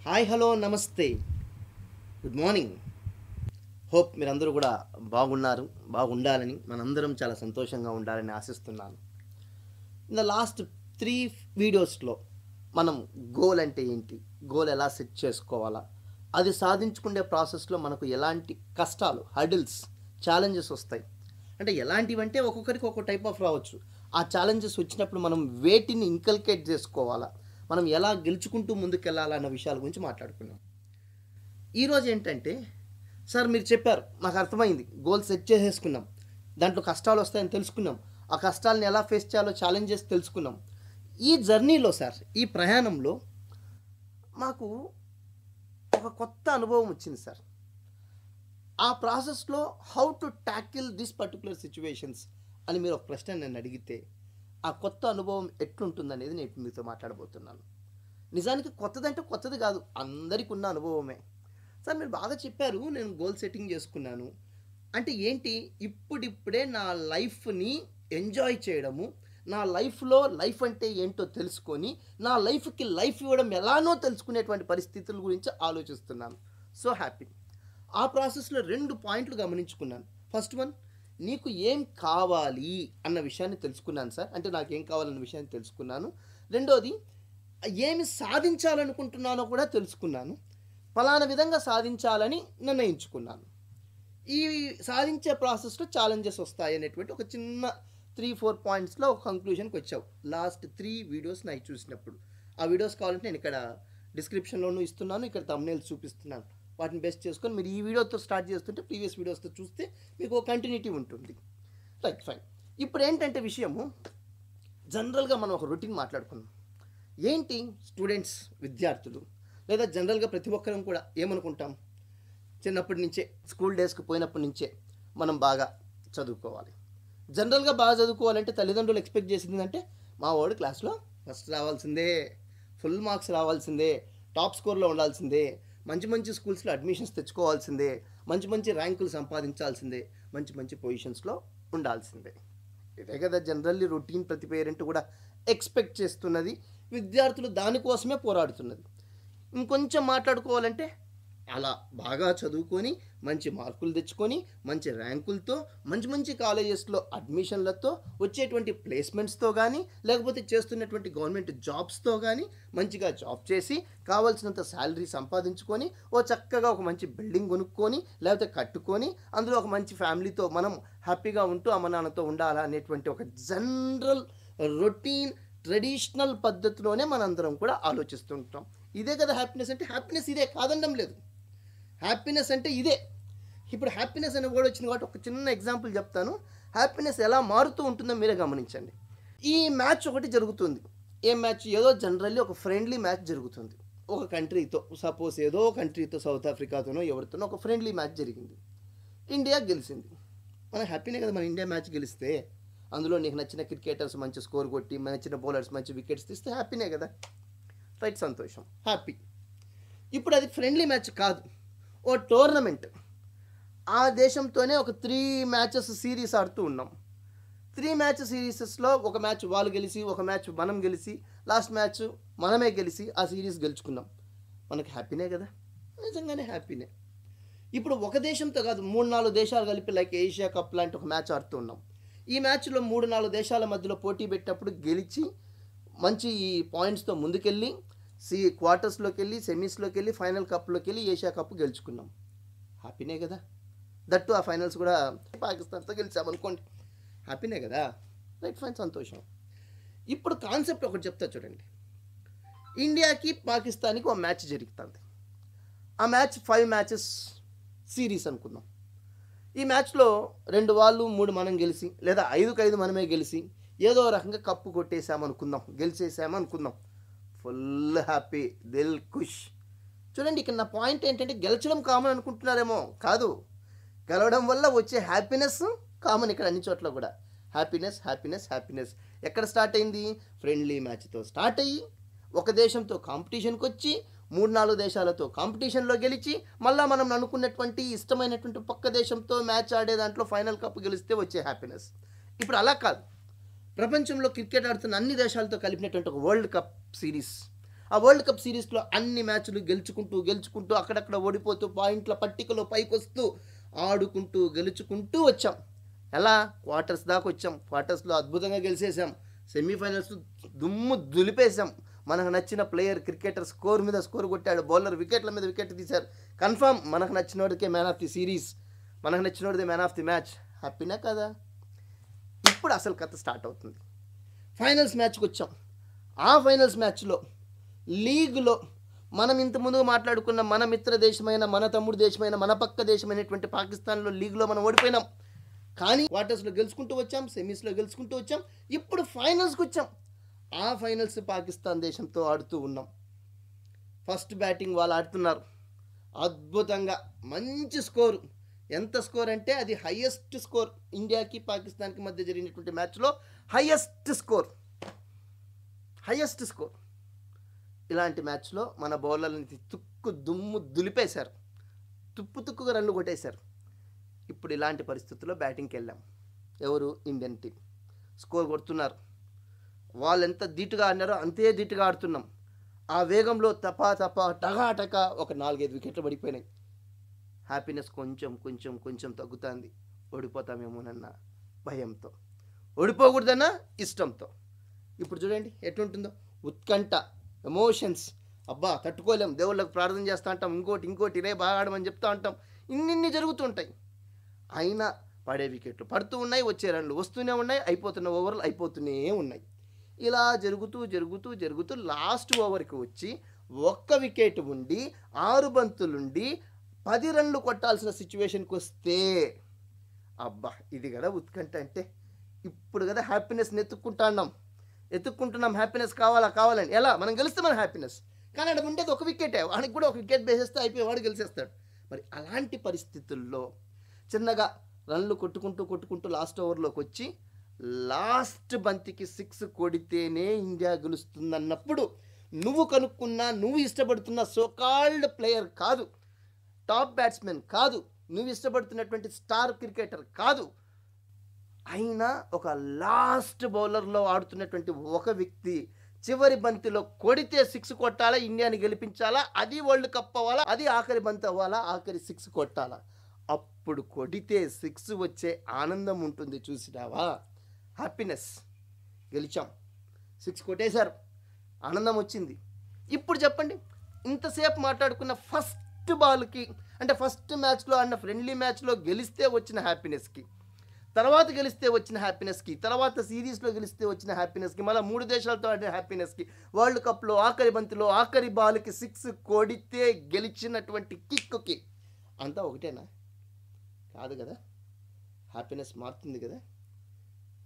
Hi hello నమస్తే good morning. Hope మీరందరూ కూడా బాగుండాలని మనందరం చాలా సంతోషంగా ఉండాలని ఆశిస్తున్నాను. ఇన్ ద లాస్ట్ 3 వీడియోస్లో మనం గోల్ అంటే ఏంటి, గోల్ ఎలా సెట్ చేసుకోవాలా, అది సాధించుకునే ప్రాసెస్లో మనకు ఎలాంటి కష్టాలు, హడిల్స్, ఛాలెంజెస్ వస్తాయి, అంటే ఎలాంటివంటే ఒక్కొక్కరికి ఒక్కొక్క టైప్ ఆఫ్ రావచ్చు. ఆ ఛాలెంజెస్ వచ్చినప్పుడు మనం వేటిని ఇంకల్కేట్ చేసుకోవాలా, మనం ఎలా గెలుచుకుంటూ ముందుకెళ్ళాలన్న విషయాల గురించి మాట్లాడుకున్నాం. ఈరోజు ఏంటంటే, సార్ మీరు చెప్పారు, నాకు అర్థమైంది, గోల్ సెట్ చేసేసుకున్నాం, దాంట్లో కష్టాలు వస్తాయని తెలుసుకున్నాం, ఆ కష్టాలను ఎలా ఫేస్ చేయాలో ఛాలెంజెస్ తెలుసుకున్నాం. ఈ జర్నీలో సార్, ఈ ప్రయాణంలో మాకు ఒక కొత్త అనుభవం వచ్చింది సార్. ఆ ప్రాసెస్లో how to tackle this particular situations అని మీరు ఒక ప్రశ్న నన్ను అడిగితే, ఆ కొత్త అనుభవం ఎట్లుంటుందనేది నేను మీతో మాట్లాడబోతున్నాను. నిజానికి కొత్తదంటే కొత్తది కాదు, అందరికీ ఉన్న అనుభవమే. సార్ మీరు బాగా చెప్పారు, నేను గోల్ సెట్టింగ్ చేసుకున్నాను అంటే ఏంటి, ఇప్పుడిప్పుడే నా లైఫ్ని ఎంజాయ్ చేయడము, నా లైఫ్లో లైఫ్ అంటే ఏంటో తెలుసుకొని నా లైఫ్కి లైఫ్ ఇవ్వడం ఎలానో తెలుసుకునేటువంటి పరిస్థితుల గురించి ఆలోచిస్తున్నాను. So happy. ఆ ప్రాసెస్లో 2 పాయింట్లు గమనించుకున్నాను. ఫస్ట్ వన్, నీకు ఏం కావాలి అన్న విషయాన్ని తెలుసుకున్నాను సార్, అంటే నాకు ఏం కావాలన్న విషయాన్ని తెలుసుకున్నాను. రెండోది, ఏమి సాధించాలనుకుంటున్నానో కూడా తెలుసుకున్నాను. ఫలానా విధంగా సాధించాలని నిర్ణయించుకున్నాను. ఈ సాధించే ప్రాసెస్లో ఛాలెంజెస్ వస్తాయి అనేటువంటి ఒక చిన్న 3-4 పాయింట్స్లో ఒక కంక్లూషన్కి వచ్చావు లాస్ట్ 3 వీడియోస్ నాకు చూసినప్పుడు. ఆ వీడియోస్ కావాలంటే నేను ఇక్కడ డిస్క్రిప్షన్లోనూ ఇస్తున్నాను, ఇక్కడ థంబ్నెయిల్స్ చూపిస్తున్నాను. వాటిని బెస్ట్ చేసుకొని మీరు ఈ వీడియోతో స్టార్ట్ చేస్తుంటే ప్రీవియస్ వీడియోస్తో చూస్తే మీకు ఒక కంటిన్యూటీ ఉంటుంది. Right, fine. ఇప్పుడు ఏంటంటే విషయము, జనరల్గా మనం ఒక రొటీన్ మాట్లాడుకున్నాం. ఏంటి, స్టూడెంట్స్, విద్యార్థులు, లేదా జనరల్గా ప్రతి ఒక్కరం కూడా ఏమనుకుంటాం, చిన్నప్పటి నుంచే స్కూల్ డేస్కి పోయినప్పటి నుంచే మనం బాగా చదువుకోవాలి. జనరల్గా బాగా చదువుకోవాలంటే తల్లిదండ్రులు ఎక్స్పెక్ట్ చేసింది అంటే, మా వాడు క్లాస్లో ఫస్ట్ రావాల్సిందే, ఫుల్ మార్క్స్ రావాల్సిందే, టాప్ స్కోర్లో ఉండాల్సిందే, మంచి మంచి స్కూల్స్లో అడ్మిషన్స్ తెచ్చుకోవాల్సిందే, మంచి మంచి ర్యాంకులు సంపాదించాల్సిందే, మంచి మంచి పొజిషన్స్లో ఉండాల్సిందే. ఇదే కదా జనరల్లీ రొటీన్ ప్రతి పేరెంట్ కూడా ఎక్స్పెక్ట్ చేస్తున్నది, విద్యార్థులు దానికోసమే పోరాడుతున్నది. ఇంకొంచెం మాట్లాడుకోవాలంటే, అలా బాగా చదువుకొని మంచి మార్కులు తెచ్చుకొని మంచి ర్యాంకులతో మంచి మంచి కాలేజెస్లో అడ్మిషన్లతో వచ్చేటువంటి ప్లేస్మెంట్స్తో కానీ, లేకపోతే చేస్తున్నటువంటి గవర్నమెంట్ జాబ్స్తో కానీ మంచిగా జాబ్ చేసి కావాల్సినంత శాలరీ సంపాదించుకొని ఓ చక్కగా ఒక మంచి బిల్డింగ్ కొనుక్కొని లేకపోతే కట్టుకొని అందులో ఒక మంచి ఫ్యామిలీతో మనం హ్యాపీగా ఉంటూ అమ్మ నాన్నతో ఉండాలా అనేటువంటి ఒక జనరల్ రొటీన్ ట్రెడిషనల్ పద్ధతిలోనే మనందరం కూడా ఆలోచిస్తుంటాం. ఇదే కదా హ్యాపీనెస్ అంటే. హ్యాపీనెస్ ఇదే, కాదనడం లేదు. హ్యాపీనెస్ అంటే ఇదే. ఇప్పుడు హ్యాపీనెస్ అనే వర్డ్ వచ్చింది కాబట్టి ఒక చిన్న ఎగ్జాంపుల్ చెప్తాను. హ్యాపీనెస్ ఎలా మారుతూ ఉంటుందో మీరే గమనించండి. ఈ మ్యాచ్ ఒకటి జరుగుతుంది. ఏ మ్యాచ్, ఏదో జనరల్లీ ఒక ఫ్రెండ్లీ మ్యాచ్ జరుగుతుంది ఒక కంట్రీతో. సపోజ్ ఏదో కంట్రీతో, సౌత్ ఆఫ్రికాతోనో ఎవరితోనో ఒక ఫ్రెండ్లీ మ్యాచ్ జరిగింది. ఇండియా గెలిచింది. మన హ్యాపీనే కదా మన ఇండియా మ్యాచ్ గెలిస్తే. అందులో నీకు నచ్చిన క్రికెటర్స్ మంచి స్కోర్ కొట్టి, నచ్చిన బౌలర్స్ మంచి వికెట్స్ తీస్తే హ్యాపీనే కదా. రైట్, సంతోషం, హ్యాపీ. ఇప్పుడు అది ఫ్రెండ్లీ మ్యాచ్ కాదు, ఓ టోర్నమెంట్. ఆ దేశంతోనే ఒక 3 మ్యాచెస్ సిరీస్ ఆడుతూ ఉన్నాం. 3 మ్యాచ్ సిరీసెస్లో ఒక మ్యాచ్ వాళ్ళు గెలిచి, ఒక మ్యాచ్ మనం గెలిచి, లాస్ట్ మ్యాచ్ మనమే గెలిచి ఆ సిరీస్ గెలుచుకున్నాం. మనకి హ్యాపీనే కదా, నిజంగానే హ్యాపీనే. ఇప్పుడు ఒక దేశంతో కాదు, 3-4 దేశాలు కలిపి లైక్ ఏషియా కప్ లాంటి ఒక మ్యాచ్ ఆడుతూ ఉన్నాం. ఈ మ్యాచ్లో 3-4 దేశాల మధ్యలో పోటీ పెట్టినప్పుడు గెలిచి మంచి పాయింట్స్తో ముందుకెళ్ళి క్వార్టర్స్లోకి వెళ్ళి, సెమీస్లోకి వెళ్ళి, ఫైనల్ కప్లోకి వెళ్ళి ఏషియా కప్ గెలుచుకున్నాం. హ్యాపీనే కదా. దట్టు ఆ ఫైనల్స్ కూడా పాకిస్తాన్తో గెలిచామనుకోండి, హ్యాపీనే కదా. రైట్, ఫైన్, సంతోషం. ఇప్పుడు కాన్సెప్ట్ ఒకటి చెప్తా చూడండి. ఇండియాకి పాకిస్తాన్కి ఒక మ్యాచ్ జరుగుతుంది. ఆ మ్యాచ్ 5 మ్యాచెస్ సిరీస్ అనుకుందాం. ఈ మ్యాచ్లో 2 వాళ్ళు 3 మనం గెలిచి, లేదా 5-5 మనమే గెలిచి ఏదో రకంగా కప్పు కొట్టేసామనుకుందాం, గెలిచేసామనుకుందాం. ఫుల్ హ్యాపీ, దిల్ ఖుష్. చూడండి, ఇక్కడ నా పాయింట్ ఏంటంటే, గెలిచడం కామన్ అనుకుంటున్నారేమో, కాదు, గెలవడం వల్ల వచ్చే హ్యాపీనెస్ కామన్ ఇక్కడ అన్ని చోట్ల కూడా. హ్యాపీనెస్ హ్యాపీనెస్ హ్యాపీనెస్ ఎక్కడ స్టార్ట్ అయింది? ఫ్రెండ్లీ మ్యాచ్తో స్టార్ట్ అయ్యి ఒక దేశంతో కాంపిటీషన్కి వచ్చి 3-4 దేశాలతో కాంపిటీషన్లో గెలిచి మళ్ళీ మనం అనుకున్నటువంటి ఇష్టమైనటువంటి పక్క దేశంతో మ్యాచ్ ఆడే దాంట్లో ఫైనల్ కప్ గెలిస్తే వచ్చే హ్యాపీనెస్. ఇప్పుడు అలా కాదు. ప్రపంచంలో క్రికెట్ ఆడుతున్న అన్ని దేశాలతో కలిపినటువంటి ఒక వరల్డ్ కప్ సిరీస్, ఆ వరల్డ్ కప్ సిరీస్లో అన్ని మ్యాచ్లు గెలుచుకుంటూ అక్కడక్కడ ఓడిపోతూ పాయింట్ల పట్టికలో పైకొస్తూ ఆడుకుంటూ గెలుచుకుంటూ వచ్చాం. ఎలా? క్వార్టర్స్ దాకా వచ్చాం. క్వార్టర్స్లో అద్భుతంగా గెలిచేసాం. సెమీఫైనల్స్ దుమ్ము దులిపేసాం. మనకు నచ్చిన ప్లేయర్ క్రికెటర్ స్కోర్ మీద స్కోర్ కొట్టాడు, బౌలర్ వికెట్ల మీద వికెట్ తీశారు. కన్ఫర్మ్ మనకు నచ్చినోడికే మ్యాన్ ఆఫ్ ది సిరీస్, మనకు నచ్చినోడిదే మ్యాన్ ఆఫ్ ది మ్యాచ్. హ్యాపీనా కదా? ఇప్పుడు అసలు కథ స్టార్ట్ అవుతుంది. ఫైనల్స్ మ్యాచ్కి వచ్చాం. ఆ ఫైనల్స్ మ్యాచ్లో లీగ్లో మనం ఇంతకుముందు మాట్లాడుకున్న మన మిత్ర దేశమైన, మన తమ్ముడు దేశమైన, మన పక్క దేశమైనటువంటి పాకిస్తాన్లో లీగ్లో మనం ఓడిపోయినాం. కానీ క్వార్టర్స్లో గెలుచుకుంటూ వచ్చాం, సెమీస్లో గెలుచుకుంటూ వచ్చాం, ఇప్పుడు ఫైనల్స్కి వచ్చాం. ఆ ఫైనల్స్ పాకిస్తాన్ దేశంతో ఆడుతూ ఉన్నాం. ఫస్ట్ బ్యాటింగ్ వాళ్ళు ఆడుతున్నారు అద్భుతంగా, మంచి స్కోరు. ఎంత స్కోర్ అంటే అది హైయెస్ట్ స్కోర్ ఇండియాకి పాకిస్తాన్కి మధ్య జరిగినటువంటి మ్యాచ్లో హైయెస్ట్ స్కోర్. ఇలాంటి మ్యాచ్లో మన బౌలర్ని దుమ్ము దులిపేశారు, తుక్కుగా రన్లు కొట్టేశారు. ఇప్పుడు ఇలాంటి పరిస్థితుల్లో బ్యాటింగ్కి వెళ్ళాం. ఎవరు? Indian team. స్కోర్ కొడుతున్నారు. వాళ్ళు ఎంత ధీటుగా ఆడినారో అంతే ధీటుగా ఆడుతున్నాం. ఆ వేగంలో తపా టకా ఒక 4-5 వికెట్లు పడిపోయినాయి. హ్యాపీనెస్ కొంచెం తగ్గుతుంది. ఓడిపోతామేమోనన్న భయంతో, ఓడిపోకూడదన్న ఇష్టంతో. ఇప్పుడు చూడండి ఎట్లుంటుందో, ఉత్కంఠ, ఎమోషన్స్. అబ్బా తట్టుకోలేం, దేవుళ్ళకు ప్రార్థన చేస్తూ ఉంటాం, ఇంకోటి రే బాగా ఆడమని చెప్తూ ఉంటాం. ఇన్ని జరుగుతుంటాయి. అయినా పడే వికెట్లు పడుతూ ఉన్నాయి, వచ్చే రన్లు వస్తూనే ఉన్నాయి, అయిపోతున్న ఓవర్లు అయిపోతూనే ఉన్నాయి. ఇలా జరుగుతూ లాస్ట్ ఓవర్కి వచ్చి 1 వికెట్ ఉండి 6 బంతులుండి 10 రన్లు కొట్టాల్సిన సిచ్యువేషన్కి వస్తే, అబ్బా ఇది కదా ఉత్కంఠ అంటే. ఇప్పుడు కదా హ్యాపీనెస్ని ఎత్తుక్కుంటున్నాం. హ్యాపీనెస్ కావాలని. ఎలా? మనం గెలిస్తే మన హ్యాపీనెస్. కానీ అక్కడ ఉండేది 1 వికెటే. వాడికి కూడా 1 వికెట్ వేసేస్తే అయిపోయేవాడు గెలిచేస్తాడు. మరి అలాంటి పరిస్థితుల్లో చిన్నగా రన్లు కొట్టుకుంటూ లాస్ట్ ఓవర్లోకి వచ్చి లాస్ట్ బంతికి 6 కొడితేనే ఇండియా గెలుస్తుందన్నప్పుడు నువ్వు కనుక్కున్నా, నువ్వు ఇష్టపడుతున్న సోకాల్డ్ ప్లేయర్ కాదు, టాప్ బ్యాట్స్మెన్ కాదు, నువ్వు ఇష్టపడుతున్నటువంటి స్టార్ క్రికెటర్ కాదు, అయినా ఒక లాస్ట్ బౌలర్లో ఆడుతున్నటువంటి ఒక వ్యక్తి చివరి బంతిలో కొడితే 6 కొట్టాలా, ఇండియాని గెలిపించాలా, అది వరల్డ్ కప్ అవ్వాలా, అది ఆఖరి బంతి అవ్వాలా, ఆఖరి 6 కొట్టాలా. అప్పుడు కొడితే 6 వచ్చే ఆనందం ఉంటుంది చూసినావా? హ్యాపీనెస్. గెలిచాం, 6 కొట్టేశారు, ఆనందం వచ్చింది. ఇప్పుడు చెప్పండి, ఇంతసేపు మాట్లాడుకున్న ఫస్ట్ బాల్కి, అంటే ఫస్ట్ మ్యాచ్లో ఆడిన ఫ్రెండ్లీ మ్యాచ్లో గెలిస్తే వచ్చిన హ్యాపీనెస్కి, తర్వాత గెలిస్తే వచ్చిన హ్యాపీనెస్కి, తర్వాత సిరీస్లో గెలిస్తే వచ్చిన హ్యాపీనెస్కి, మళ్ళీ 3 దేశాలతో ఆడిన హ్యాపీనెస్కి, వరల్డ్ కప్లో ఆఖరి బంతిలో ఆఖరి బాల్కి 6 కొడితే గెలిచినటువంటి కిక్కి, అంతా ఒకటేనా? కాదు కదా. హ్యాపీనెస్ మారుతుంది కదా.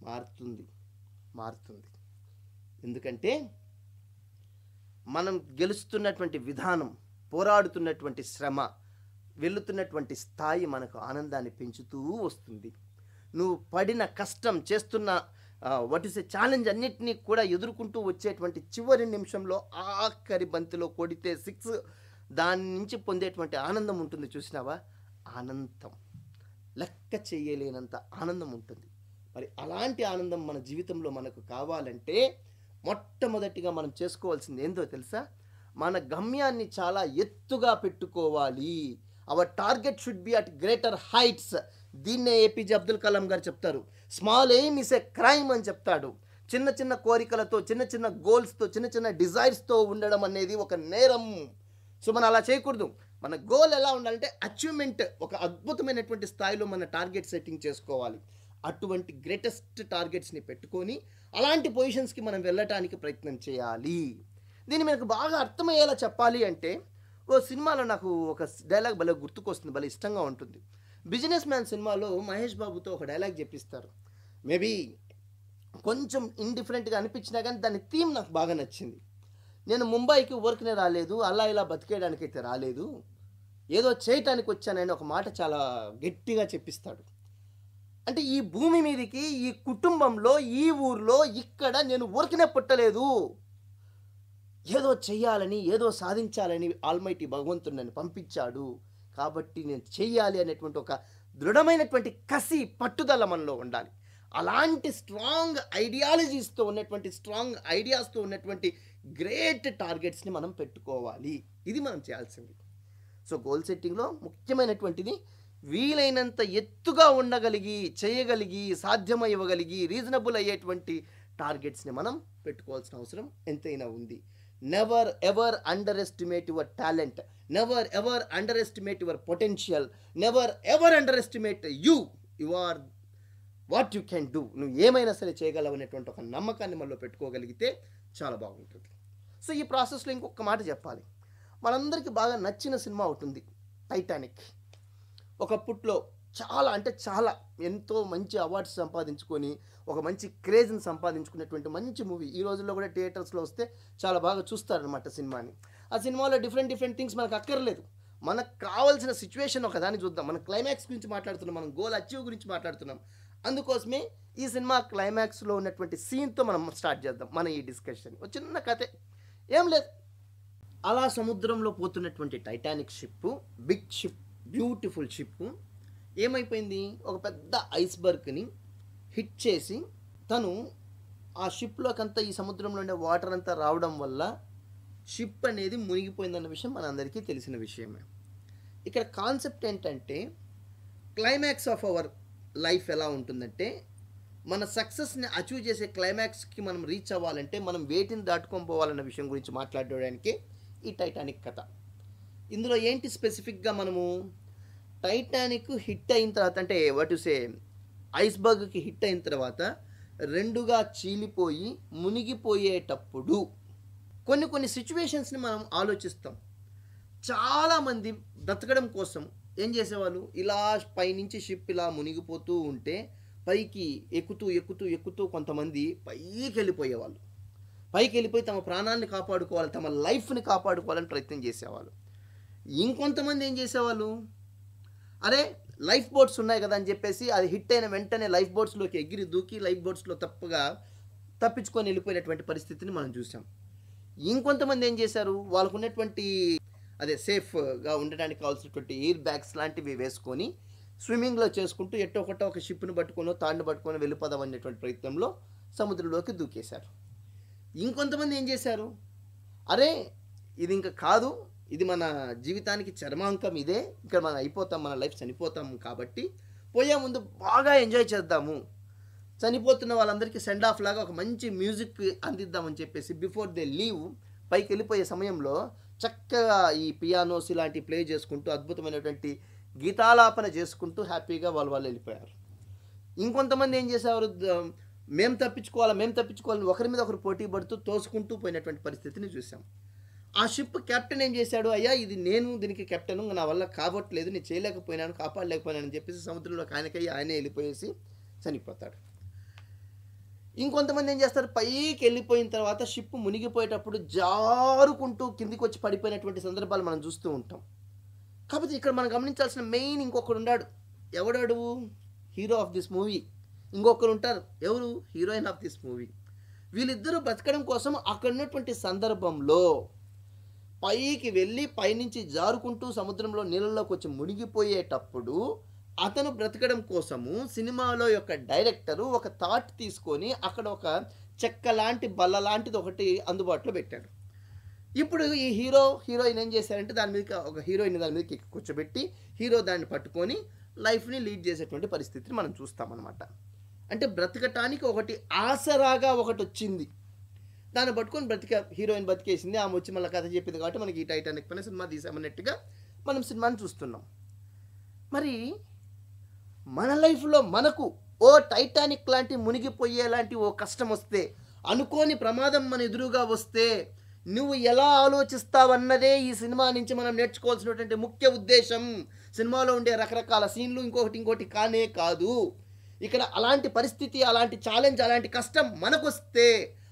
మారుతుంది. ఎందుకంటే మనం గెలుస్తున్నటువంటి విధానం, పోరాడుతున్నటువంటి శ్రమ, వెళుతున్నటువంటి స్థాయి మనకు ఆనందాన్ని పెంచుతూ వస్తుంది. నువ్వు పడిన కష్టం, చేస్తున్న ఛాలెంజ్ అన్నిటినీ కూడా ఎదుర్కొంటూ వచ్చేటువంటి చివరి నిమిషంలో ఆఖరి బంతిలో కొడితే 6, దాని నుంచి పొందేటువంటి ఆనందం ఉంటుంది చూసినావా? ఆనందం లెక్క చేయలేనంత ఆనందం ఉంటుంది. మరి అలాంటి ఆనందం మన జీవితంలో మనకు కావాలంటే మొట్టమొదటిగా మనం చేసుకోవాల్సింది ఏందో తెలుసా? మన గమ్యాన్ని చాలా ఎత్తుగా పెట్టుకోవాలి. Our target should be at greater heights. దీన్నే ఏపీజే అబ్దుల్ కలాం గారు చెప్తారు. Small aim is a crime అని చెప్తాడు. చిన్న కోరికలతో, చిన్న గోల్స్తో, చిన్న డిజైర్స్తో ఉండడం అనేది ఒక నేరం. సో మనం అలా చేయకూడదు. మన గోల్ ఎలా ఉండాలంటే అచీవ్మెంట్, ఒక అద్భుతమైనటువంటి స్థాయిలో మన టార్గెట్ సెట్టింగ్ చేసుకోవాలి. అటువంటి గ్రేటెస్ట్ టార్గెట్స్ని పెట్టుకొని అలాంటి పొజిషన్స్కి మనం వెళ్ళటానికి ప్రయత్నం చేయాలి. దీన్ని మనకు బాగా అర్థమయ్యేలా చెప్పాలి అంటే, ఓ సినిమాలో నాకు ఒక డైలాగ్ భలే గుర్తుకొస్తుంది, భలే ఇష్టంగా ఉంటుంది. బిజినెస్ మ్యాన్ సినిమాలో మహేష్ బాబుతో ఒక డైలాగ్ చెప్పిస్తారు. మేబీ కొంచెం ఇండిఫరెంట్గా అనిపించినా కానీ దాని థీమ్ నాకు బాగా నచ్చింది. నేను ముంబైకి వర్క్నే రాలేదు, అలా ఇలా బతికేయడానికైతే రాలేదు, ఏదో చేయటానికి వచ్చానని ఒక మాట చాలా గట్టిగా చెప్పిస్తాడు. అంటే ఈ భూమి మీదకి, ఈ కుటుంబంలో, ఈ ఊర్లో, ఇక్కడ నేను వర్క్నే పుట్టలేదు, ఏదో చెయ్యాలని, ఏదో సాధించాలని ఆల్మైటీ భగవంతుడు నన్ను పంపించాడు, కాబట్టి నేను చెయ్యాలి అనేటువంటి ఒక దృఢమైనటువంటి కసి, పట్టుదల మనలో ఉండాలి. అలాంటి స్ట్రాంగ్ ఐడియాలజీస్తో ఉన్నటువంటి, స్ట్రాంగ్ ఐడియాస్తో ఉన్నటువంటి గ్రేట్ టార్గెట్స్ని మనం పెట్టుకోవాలి. ఇది మనం చేయాల్సింది. సో గోల్ సెట్టింగ్లో ముఖ్యమైనటువంటిది వీలైనంత ఎత్తుగా ఉండగలిగి, చేయగలిగి, సాధ్యమయ్యగలిగి, రీజనబుల్ అయ్యేటువంటి టార్గెట్స్ని మనం పెట్టుకోవాల్సిన అవసరం ఎంతైనా ఉంది. Never ever underestimate your talent, never ever underestimate your potential, never ever underestimate you are what you can do. నువ్వు ఏమైనా సరే చేయగలవు అనేటువంటి ఒక నమ్మకాన్ని మనలో పెట్టుకోగలిగితే చాలా బాగుంటుంది. సో ఈ ప్రాసెస్లో ఇంకొక మాట చెప్పాలి. మనందరికీ బాగా నచ్చిన సినిమా అవుతుంది టైటానిక్. ఒకప్పట్లో చాలా అంటే చాలా ఎంతో మంచి అవార్డ్స్ సంపాదించుకొని ఒక మంచి క్రేజ్ని సంపాదించుకునేటువంటి మంచి మూవీ. ఈ రోజుల్లో కూడా థియేటర్స్లో వస్తే చాలా బాగా చూస్తారనమాట సినిమాని. ఆ సినిమాలో డిఫరెంట్ థింగ్స్ మనకు అక్కర్లేదు. మనకు కావాల్సిన సిచ్యువేషన్ ఒకదాన్ని చూద్దాం. మనం క్లైమాక్స్ గురించి మాట్లాడుతున్నాం, మనం గోల్ అచీవ్ గురించి మాట్లాడుతున్నాం. అందుకోసమే ఈ సినిమా క్లైమాక్స్లో ఉన్నటువంటి సీన్తో మనం స్టార్ట్ చేద్దాం మన ఈ డిస్కషన్. ఒక చిన్న కథే, ఏం లేదు. అలా సముద్రంలో పోతున్నటువంటి Titanic ship, big ship, beautiful ship ఏమైపోయింది, ఒక పెద్ద ఐస్బర్గ్ని హిట్ చేసి తను ఆ షిప్లోకంతా ఈ సముద్రంలో ఉండే వాటర్ అంతా రావడం వల్ల షిప్ అనేది మునిగిపోయిందన్న విషయం మనందరికీ తెలిసిన విషయమే. ఇక్కడ కాన్సెప్ట్ ఏంటంటే క్లైమాక్స్ ఆఫ్ అవర్ లైఫ్ ఎలా ఉంటుందంటే మన సక్సెస్ని అచీవ్ చేసే క్లైమాక్స్కి మనం రీచ్ అవ్వాలంటే మనం వేటిని దాటుకొని పోవాలన్న విషయం గురించి మాట్లాడడానికి ఈ టైటానిక్ కథ. ఇందులో ఏంటి స్పెసిఫిక్గా మనము టైటానిక్ హిట్ అయిన తర్వాత అంటే వాట్ యు సే ఐస్బర్గ్కి హిట్ అయిన తర్వాత రెండుగా చీలిపోయి మునిగిపోయేటప్పుడు కొన్ని సిచ్యువేషన్స్ని మనం ఆలోచిస్తాం. చాలామంది బ్రతకడం కోసం ఏం చేసేవాళ్ళు, ఇలా పైనుంచి షిప్ ఇలా మునిగిపోతూ ఉంటే పైకి ఎక్కుతూ కొంతమంది పైకి వెళ్ళిపోయేవాళ్ళు. పైకి వెళ్ళిపోయి తమ ప్రాణాన్ని కాపాడుకోవాలి, తమ లైఫ్ని కాపాడుకోవాలని ప్రయత్నం చేసేవాళ్ళు. ఇంకొంతమంది ఏం చేసేవాళ్ళు, అరే లైఫ్ బోట్స్ ఉన్నాయి కదా అని చెప్పేసి అది హిట్ అయిన వెంటనే లైఫ్ బోట్స్లోకి ఎగిరి దూకి లైఫ్ బోట్స్లో తప్పించుకొని వెళ్ళిపోయినటువంటి పరిస్థితిని మనం చూసాం. ఇంకొంతమంది ఏం చేశారు, వాళ్ళకు ఉన్నటువంటి సేఫ్గా ఉండడానికి కావాల్సినటువంటి ఎయిర్ బ్యాగ్స్ లాంటివి వేసుకొని స్విమ్మింగ్లో చేసుకుంటూ ఒక షిప్ను పట్టుకొని తాడును పట్టుకొని వెళ్ళిపోదాం అనేటువంటి ప్రయత్నంలో సముద్రంలోకి దూకేశారు. ఇంకొంతమంది ఏం చేశారు, అరే ఇది ఇంకా కాదు, ఇది మన జీవితానికి చర్మాంకం, ఇదే ఇక్కడ మనం అయిపోతాం, మన లైఫ్ చనిపోతాము కాబట్టి పోయే ముందు బాగా ఎంజాయ్ చేద్దాము, చనిపోతున్న వాళ్ళందరికీ సెండ్ ఆఫ్ లాగా ఒక మంచి మ్యూజిక్ అందిద్దామని చెప్పేసి బిఫోర్ దే లీవ్ పైకి వెళ్ళిపోయే సమయంలో చక్కగా ఈ పియానోస్ ఇలాంటివి ప్లే చేసుకుంటూ అద్భుతమైనటువంటి గీతాలాపన చేసుకుంటూ హ్యాపీగా వాళ్ళు వెళ్ళిపోయారు. ఇంకొంతమంది ఏం చేసేవారు, మేము తప్పించుకోవాలని ఒకరి మీద ఒకరు పోటీ పడుతూ తోసుకుంటూ పోయినటువంటి పరిస్థితిని చూసాం. ఆ షిప్ కెప్టెన్ ఏం చేశాడు, అయ్యా ఇది నేను దీనికి కెప్టెన్, నా వల్ల కావట్లేదు, నేను చేయలేకపోయినాను, కాపాడలేకపోయినాను అని చెప్పేసి సముద్రంలో ఆయనే వెళ్ళిపోయేసి చనిపోతాడు. ఇంకొంతమంది ఏం చేస్తారు, పైకి వెళ్ళిపోయిన తర్వాత షిప్ మునిగిపోయేటప్పుడు జారుకుంటూ కిందికి వచ్చి పడిపోయినటువంటి సందర్భాలు మనం చూస్తూ ఉంటాం. కాకపోతే ఇక్కడ మనం గమనించాల్సిన మెయిన్ ఇంకొకడు ఉన్నాడు. ఎవడాడు, హీరో ఆఫ్ దిస్ మూవీ. ఇంకొకరు ఉంటారు, ఎవరు, హీరోయిన్ ఆఫ్ దిస్ మూవీ. వీళ్ళిద్దరూ బ్రతకడం కోసం అక్కడ ఉన్నటువంటి సందర్భంలో పైకి వెళ్ళి పైనుంచి జారుకుంటూ సముద్రంలో నీళ్ళలోకి వచ్చి మునిగిపోయేటప్పుడు అతను బ్రతకడం కోసము సినిమాలో యొక్క డైరెక్టరు ఒక థాట్ తీసుకొని అక్కడ ఒక చెక్క లాంటి బల్ల లాంటిది ఒకటి అందుబాటులో పెట్టాడు. ఇప్పుడు ఈ హీరోయిన్ ఏం చేశారంటే దాని మీద ఒక హీరోయిన్ దాని మీద కూర్చోబెట్టి హీరో దాన్ని పట్టుకొని లైఫ్ని లీడ్ చేసేటువంటి పరిస్థితిని మనం చూస్తామన్నమాట. అంటే బ్రతకటానికి ఒకటి ఆసరాగా ఒకటి వచ్చింది, దాన్ని పట్టుకొని హీరోయిన్ బతికేసింది, ఆమె వచ్చి మళ్ళీ కథ చెప్పింది కాబట్టి మనకి ఈ టైటానిక్ పైన సినిమా తీసామన్నట్టుగా మనం సినిమాని చూస్తున్నాం. మరి మన లైఫ్లో మనకు ఓ టైటానిక్ లాంటి మునిగిపోయేలాంటి ఓ కష్టం వస్తే, అనుకోని ప్రమాదం మన ఎదురుగా వస్తే నువ్వు ఎలా ఆలోచిస్తావన్నదే ఈ సినిమా నుంచి మనం నేర్చుకోవాల్సినటువంటి ముఖ్య ఉద్దేశం. సినిమాలో ఉండే రకరకాల సీన్లు ఇంకోటి కానే కాదు. ఇక్కడ అలాంటి పరిస్థితి, అలాంటి ఛాలెంజ్, అలాంటి కష్టం మనకొస్తే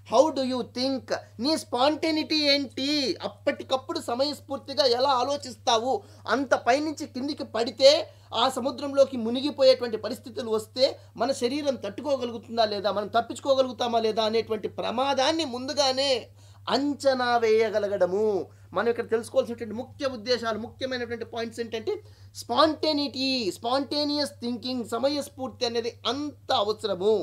హౌ డు యూ థింక్, నీ స్పాంటేనిటీ ఏంటి, అప్పటికప్పుడు సమయస్ఫూర్తిగా ఎలా ఆలోచిస్తావు. అంత పైనుంచి కిందికి పడితే ఆ సముద్రంలోకి మునిగిపోయేటువంటి పరిస్థితులు వస్తే మన శరీరం తట్టుకోగలుగుతుందా లేదా, మనం తప్పించుకోగలుగుతామా లేదా అనేటువంటి ప్రమాదాన్ని ముందుగానే అంచనా వేయగలగడము. మనం ఇక్కడ తెలుసుకోవాల్సినటువంటి ముఖ్య ఉద్దేశాలు, ముఖ్యమైనటువంటి పాయింట్స్ ఏంటంటే స్పాంటేనియస్ థింకింగ్, సమయస్ఫూర్తి అనేది అంత అవసరము.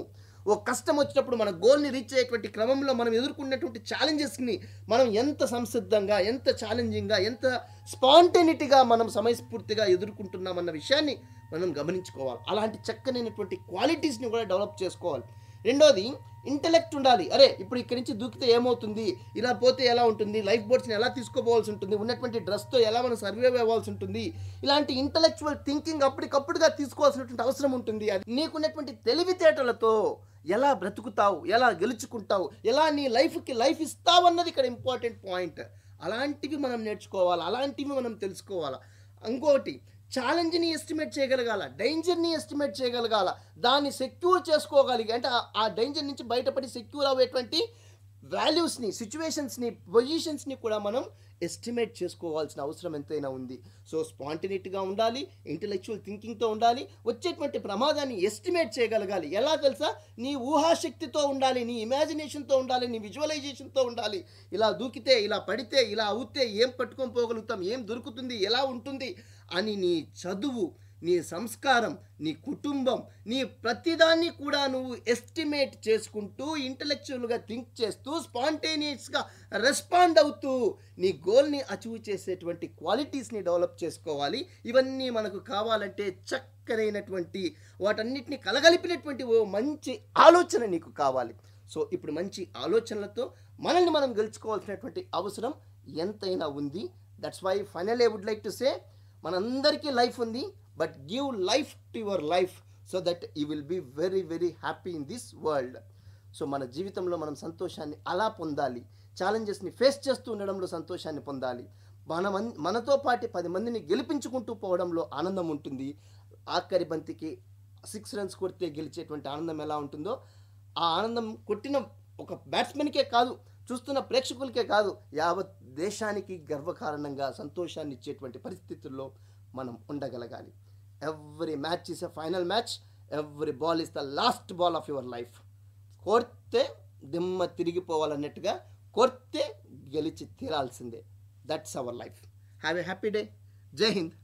ఓ కష్టం వచ్చినప్పుడు మన గోల్ని రీచ్ అయ్యేటువంటి క్రమంలో మనం ఎదుర్కొన్నటువంటి ఛాలెంజెస్ని మనం ఎంత సంసిద్ధంగా, ఎంత ఛాలెంజింగ్గా, ఎంత స్పాంటేనిటీగా మనం సమయస్ఫూర్తిగా ఎదుర్కొంటున్నామన్న విషయాన్ని మనం గమనించుకోవాలి. అలాంటి చక్కనైనటువంటి క్వాలిటీస్ని కూడా డెవలప్ చేసుకోవాలి. రెండోది ఇంటెలెక్ట్ ఉండాలి. అరే ఇప్పుడు ఇక్కడి నుంచి దూకితే ఏమవుతుంది, ఇలా పోతే ఎలా ఉంటుంది, లైఫ్ బోట్స్ని ఎలా తీసుకోపోవాల్సి ఉంటుంది, ఉన్నటువంటి డ్రెస్తో ఎలా మనం సర్వైవ్ అవ్వాల్సి ఉంటుంది, ఇలాంటి ఇంటలెక్చువల్ థింకింగ్ అప్పటికప్పుడుగా తీసుకోవాల్సినటువంటి అవసరం ఉంటుంది. అది నీకున్నటువంటి తెలివితేటలతో ఎలా బ్రతుకుతావు, ఎలా గెలుచుకుంటావు, ఎలా నీ లైఫ్కి లైఫ్ ఇస్తావు అన్నది ఇక్కడ ఇంపార్టెంట్ పాయింట్. అలాంటివి మనం నేర్చుకోవాలి, అలాంటివి మనం తెలుసుకోవాలి. ఇంకోటి ఛాలెంజ్ని ఎస్టిమేట్ చేయగలగాల, డేంజర్ని ఎస్టిమేట్ చేయగలగాల, దాన్ని సెక్యూర్ చేసుకోగలిగి అంటే ఆ డేంజర్ నుంచి బయటపడి సెక్యూర్ అయ్యేటువంటి వాల్యూస్ని, సిచ్యువేషన్స్ని, పొజిషన్స్ని కూడా మనం ఎస్టిమేట్ చేసుకోవాల్సిన అవసరం ఎంతైనా ఉంది. సో స్పాంటినిటీగా ఉండాలి, ఇంటెలెక్చువల్ థింకింగ్తో ఉండాలి, వచ్చేటువంటి ప్రమాదాన్ని ఎస్టిమేట్ చేయగలగాలి. ఎలా తెలుసా? నీ ఊహాశక్తితో ఉండాలి, నీ ఇమాజినేషన్తో ఉండాలి, నీ విజువలైజేషన్తో ఉండాలి. ఇలా దూకితే, ఇలా పడితే, ఇలా అవుతే ఏం పట్టుకొని పోగలుగుతాం, ఏం దొరుకుతుంది, ఎలా ఉంటుంది అని నీ చదువు, నీ సంస్కారం, నీ కుటుంబం, నీ ప్రతిదాన్ని కూడా నువ్వు ఎస్టిమేట్ చేసుకుంటూ, ఇంటలెక్చువల్గా థింక్ చేస్తూ, స్పాంటేనియస్గా రెస్పాండ్ అవుతూ నీ గోల్ని అచీవ్ చేసేటువంటి క్వాలిటీస్ని డెవలప్ చేసుకోవాలి. ఇవన్నీ మనకు కావాలంటే చక్కనైనటువంటి వాటన్నిటిని కలగలిపినటువంటి ఓ మంచి ఆలోచన నీకు కావాలి. సో ఇప్పుడు మంచి ఆలోచనలతో మనల్ని మనం గెలుచుకోవాల్సినటువంటి అవసరం ఎంతైనా ఉంది. That's why finally I would like to say, మనందరికీ లైఫ్ ఉంది, but give life to your life so that you will be very very happy in this world. So మన జీవితంలో మనం సంతోషాన్ని అలా పొందాలి, ఛాలెంజెస్ని ఫేస్ చేస్తూ ఉండడంలో సంతోషాన్ని పొందాలి. మనతో పాటు 10 మందిని గెలిపించుకుంటూ పోవడంలో ఆనందం ఉంటుంది. ఆఖరి బంతికి 6 రన్స్ కొడితే గెలిచేటువంటి ఆనందం ఎలా ఉంటుందో, ఆ ఆనందం కొట్టిన ఒక బ్యాట్స్మెన్కే కాదు, చూస్తున్న ప్రేక్షకులకే కాదు, యావత్ దేశానికి గర్వకారణంగా సంతోషాన్ని ఇచ్చేటువంటి పరిస్థితుల్లో మనం ఉండగలగాలి. Every match is a final match, every ball is the last ball of your life. కొడితే దిమ్మ తిరిగిపోవాలన్నట్టుగా కొడితే గెలిచి తీరాల్సిందే. That's our life. Have a happy day. జై హింద్.